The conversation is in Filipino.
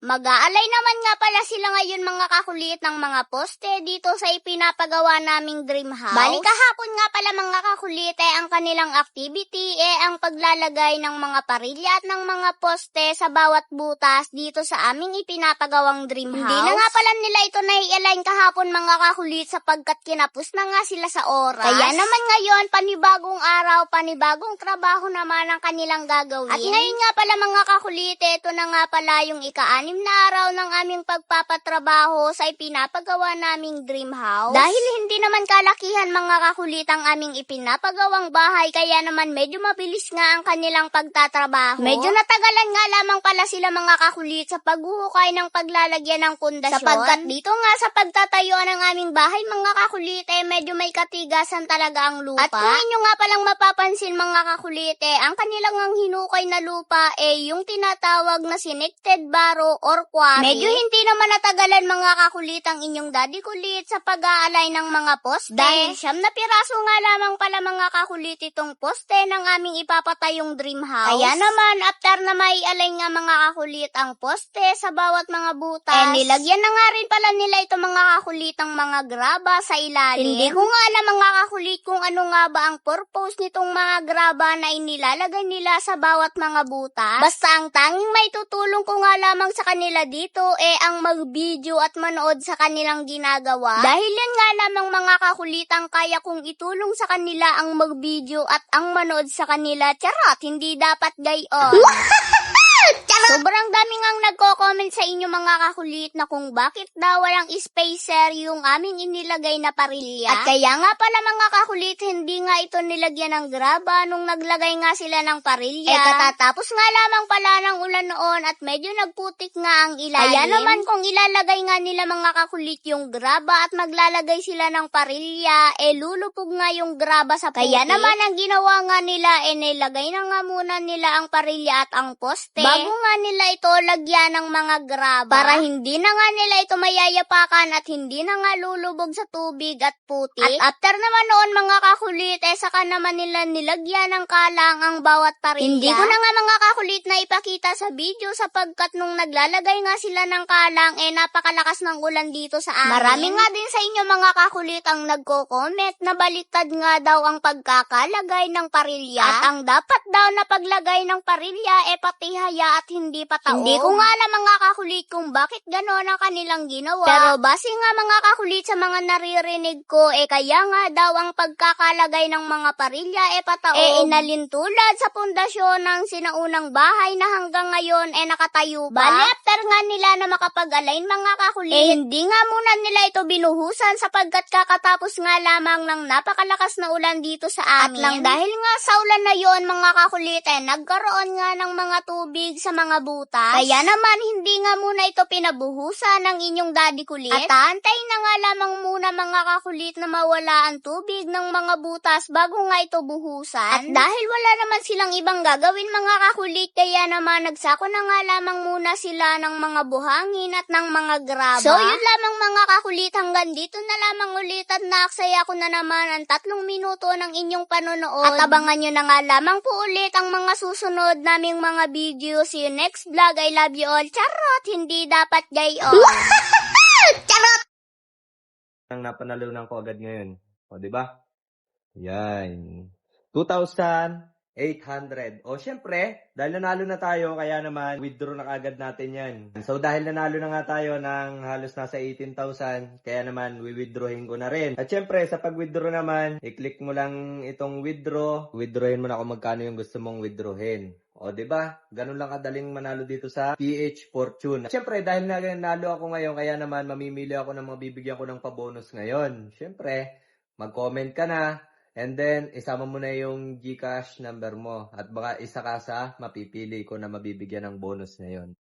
Mag-aalay naman nga pala sila ngayon mga kakulit ng mga poste dito sa ipinapagawa naming dream house. Bali kahapon nga pala mga kakulit ang kanilang activity ang paglalagay ng mga parilya at ng mga poste sa bawat butas dito sa aming ipinapagawang dream house. Hindi na nga pala nila ito nai-align kahapon mga kakulit sapagkat kinapos na nga sila sa oras. Kaya naman ngayon panibagong araw, panibagong trabaho naman ang kanilang gagawin. At ngayon nga pala mga kakulit, ito na nga pala yung ika-6 na araw ng aming pagpapatrabaho sa ipinapagawa naming dream house. Dahil hindi naman kalakihan mga kakulit ang aming ipinapagawang bahay, kaya naman medyo mabilis nga ang kanilang pagtatrabaho. Medyo natagalan nga lamang pala sila mga kakulit sa paghuhukay ng paglalagyan ng pundasyon. Sapagkat dito nga sa pagtatayuan ng aming bahay mga kakulit, medyo may katigasan talaga ang lupa. At kung inyo nga palang mapapansin mga kakulit, ang kanilang ang hinukay na lupa yung tinatawag na sinected barrow or quarry. Medyo hindi naman natagalan mga kakulit ang inyong daddy kulit sa pag-aalay ng mga poste. Dahil 9 na piraso nga lamang pala mga kakulit itong poste ng aming ipapatayong dream house. Kaya naman after na maialay nga mga kakulit ang poste sa bawat mga butas, nilagyan na nga rin pala nila ito mga kakulit ang mga graba sa ilalim. Hindi ko nga alam mga kakulit kung ano nga ba ang purpose nitong mga graba na inilalagay nila sa bawat mga butas. Basta ang tanging may tutulong ko nga lamang sa kanila dito ang mag-video at manood sa kanilang ginagawa. Dahil yan nga lamang mga kakulitang kaya kong itulong sa kanila ang mag-video at ang manood sa kanila. Charot, hindi dapat gayon. Sobrang dami ngang nagko-comment sa inyo mga kakulit na kung bakit daw walang spacer yung aming inilagay na parilya. At kaya nga pala mga kakulit, hindi nga ito nilagyan ng graba nung naglagay nga sila ng parilya. Katatapos nga lamang pala ng ulan noon at medyo nagputik nga ang ilalim. Kaya naman kung ilalagay nga nila mga kakulit yung graba at maglalagay sila ng parilya, lulupog nga yung graba sa putik. Kaya naman ang ginawa nga nila, nilagay na nga muna nila ang parilya at ang poste bago nga nila ito lagyan ng mga graba para hindi na nga nila ito mayayapakan at hindi na nga lulubog sa tubig at putik. At after naman noon mga kakulit, saka naman nila nilagyan ng kalang ang bawat parilya. Hindi ko na nga mga kakulit na ipakita sa video sapagkat nung naglalagay nga sila ng kalang, napakalakas ng ulan dito sa amin. Marami nga din sa inyo mga kakulit ang nagko-comment na baliktad nga daw ang pagkakalagay ng parilya. At ang dapat daw na paglagay ng parilya patihaya at hindi pataog. Hindi ko nga alam mga kakulit kung bakit gano'n ang kanilang ginawa. Pero base nga mga kakulit sa mga naririnig ko, kaya nga daw ang pagkakalagay ng mga parilya pataog. Inalintulad sa pundasyon ng sinaunang bahay na hanggang ngayon nakatayo pa. Bali after nga nila na makapag-align mga kakulit, hindi nga muna nila ito binuhusan sapagkat kakatapos nga lamang ng napakalakas na ulan dito sa amin. At lang dahil nga sa ulan na yon mga kakulit, nagkaroon nga ng mga tubig sa mga butas. Kaya naman hindi nga muna ito pinabuhusan ng inyong daddy kulit. At aantayin na nga lamang muna mga kakulit na mawala ang tubig ng mga butas bago nga ito buhusan. At dahil wala naman silang ibang gagawin mga kakulit, kaya naman nagsako na nga lamang muna sila ng mga buhangin at ng mga graba. So yun lamang mga kakulit, hanggang dito na lamang ulit at naaksaya ko na naman ang 3 minuto ng inyong panonood. At abangan nyo na nga lamang po ulit ang mga susunod naming mga video. See you next vlog. I love you all. Charot! Hindi dapat gayon. Charot! Ang napanalunan ko agad ngayon. O, di ba? Yan. 2,800. O, syempre, dahil nanalo na tayo, kaya naman, withdraw na agad natin yan. So, dahil nanalo na nga tayo ng halos nasa 18,000, kaya naman, withdrawin ko na rin. At syempre, sa pag-withdraw naman, i-click mo lang itong withdraw. Withdrawin mo na kung magkano yung gusto mong withdrawin. O, di ba? Ganun lang kadaling manalo dito sa PH Fortune. Siyempre, dahil nanalo ako ngayon, kaya naman mamimili ako ng mabibigyan ko ng pabonus ngayon. Siyempre, mag-comment ka na, and then, isama mo na yung GCash number mo. At baka isa ka sa mapipili ko na mabibigyan ng bonus ngayon.